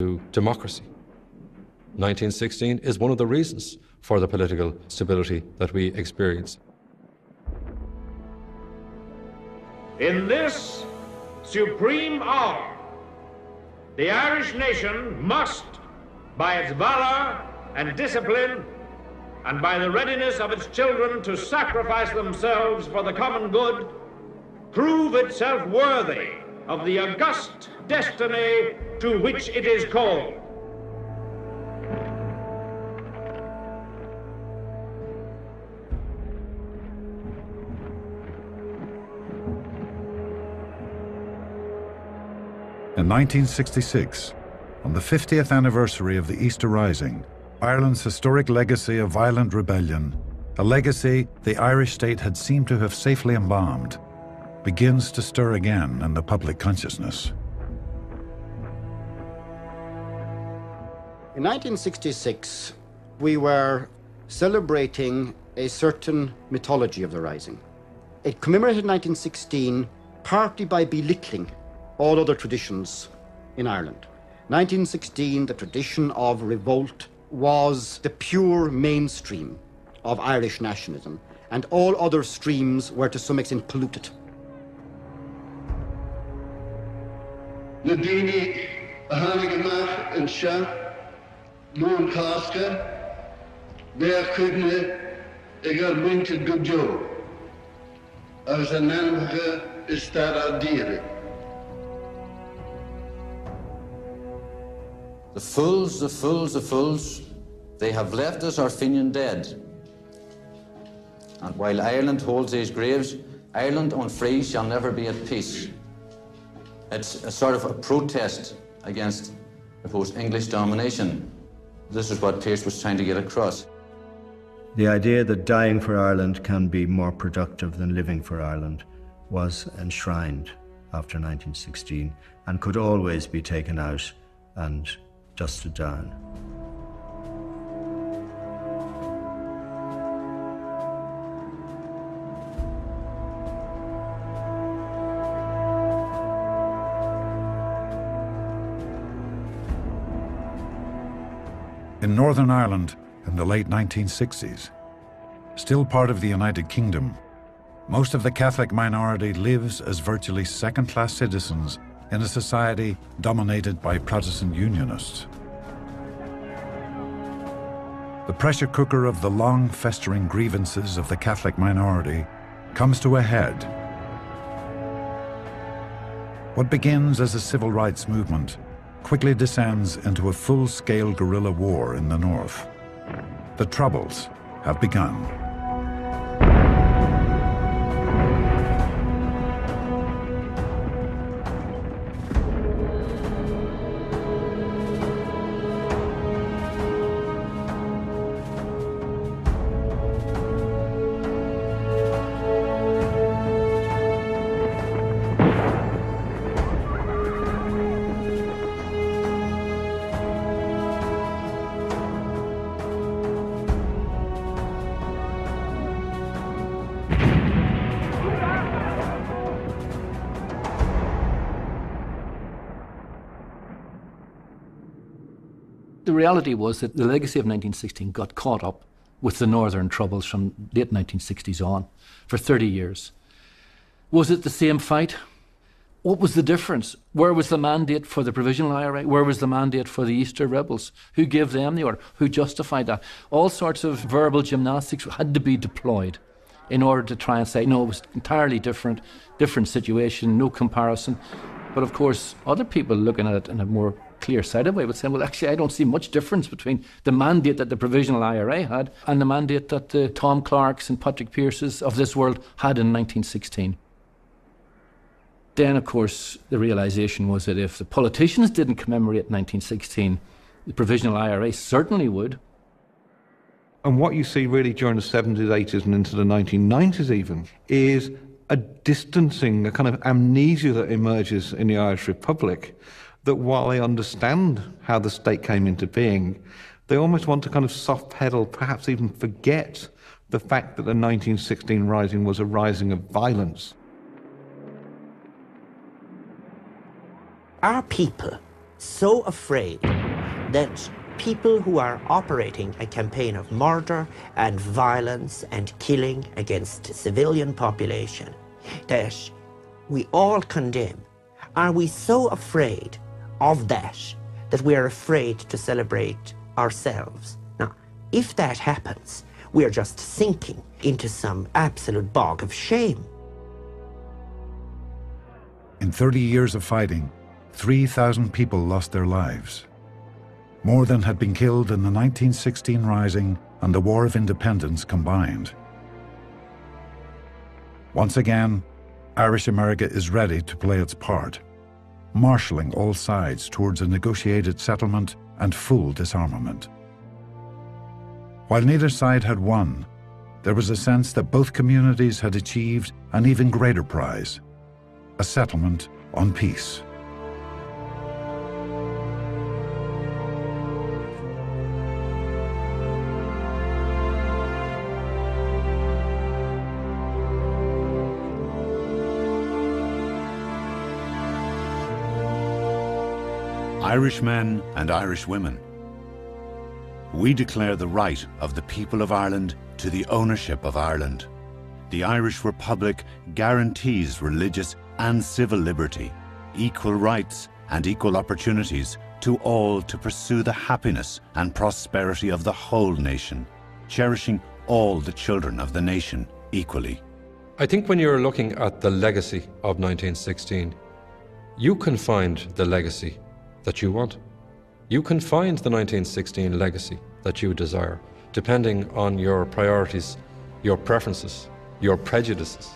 to democracy. 1916 is one of the reasons for the political stability that we experience. In this supreme hour, the Irish nation must, by its valor and discipline, and by the readiness of its children to sacrifice themselves for the common good, prove itself worthy of the august destiny to which it is called. In 1966, on the 50th anniversary of the Easter Rising, Ireland's historic legacy of violent rebellion, a legacy the Irish state had seemed to have safely embalmed, begins to stir again in the public consciousness. In 1966, we were celebrating a certain mythology of the Rising. It commemorated 1916 partly by belittling all other traditions in Ireland. 1916, the tradition of revolt, was the pure mainstream of Irish nationalism, and all other streams were to some extent polluted. Nadini Ahanigamat and Shah, Lord Casca, their Kugna, Egar Winted Gujo, as a Nanaka Istara Diri. The fools, the fools, the fools, they have left us our Fenian dead. And while Ireland holds these graves, Ireland unfree shall never be at peace. It's a sort of a protest against, I suppose, English domination. This is what Pearse was trying to get across. The idea that dying for Ireland can be more productive than living for Ireland was enshrined after 1916 and could always be taken out and dusted down. In Northern Ireland in the late 1960s, still part of the United Kingdom, most of the Catholic minority lives as virtually second-class citizens in a society dominated by Protestant Unionists. The pressure cooker of the long festering grievances of the Catholic minority comes to a head. What begins as a civil rights movement quickly descends into a full-scale guerrilla war in the north. The Troubles have begun. The reality was that the legacy of 1916 got caught up with the Northern Troubles from late 1960s on for 30 years. Was it the same fight? What was the difference? Where was the mandate for the Provisional IRA? Where was the mandate for the Easter rebels? Who gave them the order? Who justified that? All sorts of verbal gymnastics had to be deployed in order to try and say, no, it was entirely different situation, no comparison. But of course, other people looking at it in a more clear-sighted way would say, well, actually, I don't see much difference between the mandate that the Provisional IRA had and the mandate that the Tom Clarks and Patrick Pearses of this world had in 1916. Then, of course, the realisation was that if the politicians didn't commemorate 1916, the Provisional IRA certainly would. And what you see really during the 70s, 80s and into the 1990s even, is a distancing, a kind of amnesia that emerges in the Irish Republic, that while they understand how the state came into being, they almost want to kind of soft pedal, perhaps even forget the fact that the 1916 Rising was a rising of violence. Are people so afraid that people who are operating a campaign of murder and violence and killing against the civilian population, that we all condemn, are we so afraid of that we are afraid to celebrate ourselves? Now, if that happens, we are just sinking into some absolute bog of shame. In 30 years of fighting, 3,000 people lost their lives. More than had been killed in the 1916 Rising and the War of Independence combined. Once again, Irish America is ready to play its part, marshalling all sides towards a negotiated settlement and full disarmament. While neither side had won, there was a sense that both communities had achieved an even greater prize, a settlement on peace. Irish men and Irish women, we declare the right of the people of Ireland to the ownership of Ireland. The Irish Republic guarantees religious and civil liberty, equal rights and equal opportunities to all to pursue the happiness and prosperity of the whole nation, cherishing all the children of the nation equally. I think when you're looking at the legacy of 1916, you can find the legacy that you want. You can find the 1916 legacy that you desire, depending on your priorities, your preferences, your prejudices.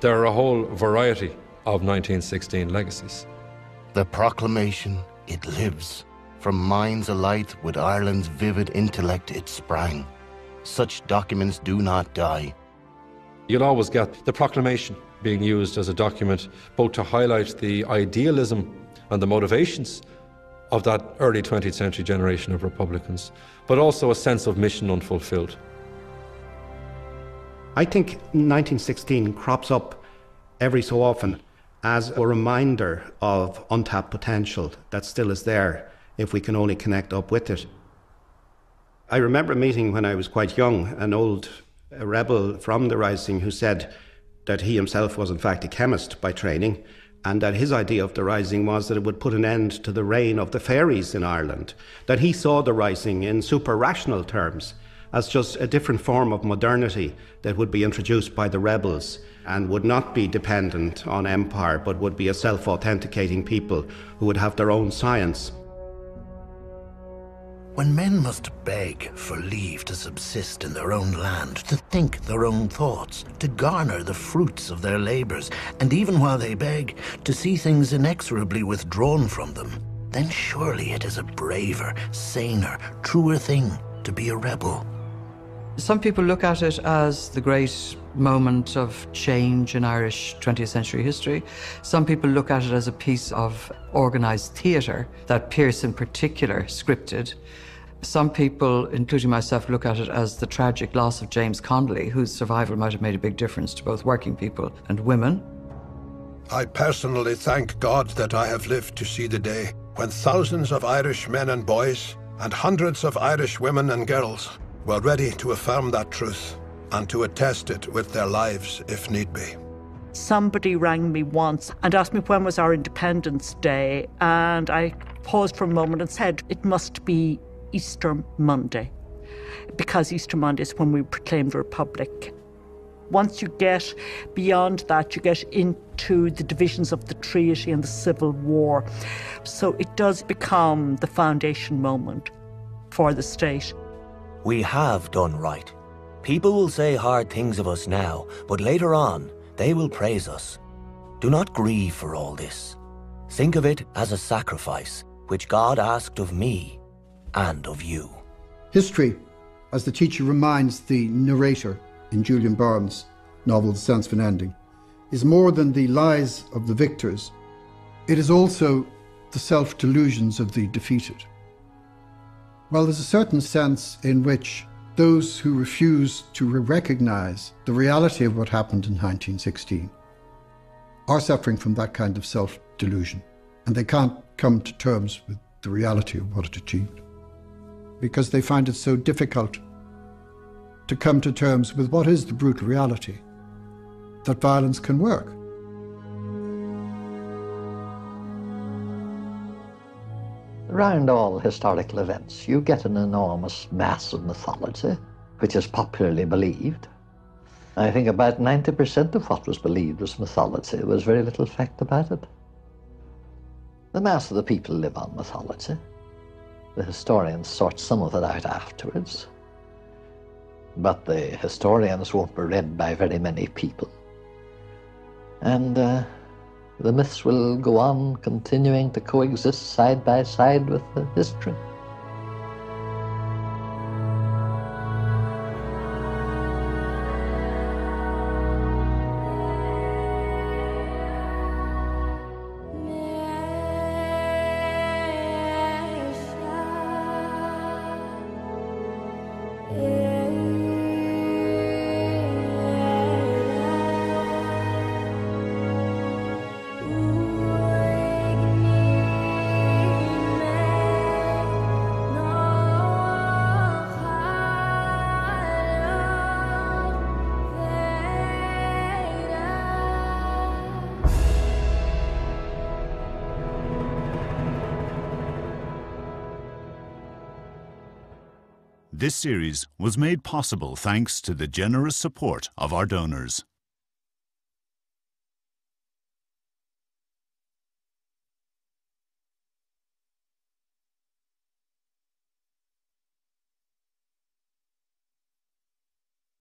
There are a whole variety of 1916 legacies. The proclamation, it lives. From minds alight with Ireland's vivid intellect it sprang. Such documents do not die. You'll always get the proclamation being used as a document both to highlight the idealism and the motivations of that early 20th century generation of Republicans, but also a sense of mission unfulfilled. I think 1916 crops up every so often as a reminder of untapped potential that still is there if we can only connect up with it. I remember meeting when I was quite young an old rebel from the Rising who said that he himself was in fact a chemist by training, and that his idea of the Rising was that it would put an end to the reign of the fairies in Ireland, that he saw the Rising in super-rational terms as just a different form of modernity that would be introduced by the rebels and would not be dependent on empire, but would be a self-authenticating people who would have their own science. When men must beg for leave to subsist in their own land, to think their own thoughts, to garner the fruits of their labours, and even while they beg, to see things inexorably withdrawn from them, then surely it is a braver, saner, truer thing to be a rebel. Some people look at it as the great moment of change in Irish 20th century history. Some people look at it as a piece of organised theatre that Pearse in particular scripted. Some people, including myself, look at it as the tragic loss of James Connolly, whose survival might have made a big difference to both working people and women. I personally thank God that I have lived to see the day when thousands of Irish men and boys and hundreds of Irish women and girls were ready to affirm that truth and to attest it with their lives if need be. Somebody rang me once and asked me when was our Independence Day, and I paused for a moment and said it must be Easter Monday, because Easter Monday is when we proclaimed the Republic. Once you get beyond that, you get into the divisions of the treaty and the Civil War. So it does become the foundation moment for the state. We have done right. People will say hard things of us now, but later on, they will praise us. Do not grieve for all this. Think of it as a sacrifice, which God asked of me and of you. History, as the teacher reminds the narrator in Julian Barnes' novel The Sense of an Ending, is more than the lies of the victors. It is also the self-delusions of the defeated. Well, there's a certain sense in which those who refuse to recognize the reality of what happened in 1916 are suffering from that kind of self-delusion, and they can't come to terms with the reality of what it achieved. because they find it so difficult to come to terms with what is the brutal reality, that violence can work. Around all historical events, you get an enormous mass of mythology, which is popularly believed. I think about 90% of what was believed was mythology. There was very little fact about it. The mass of the people live on mythology. The historians sort some of it out afterwards. But the historians won't be read by very many people. And the myths will go on continuing to coexist side by side with the history. This series was made possible thanks to the generous support of our donors.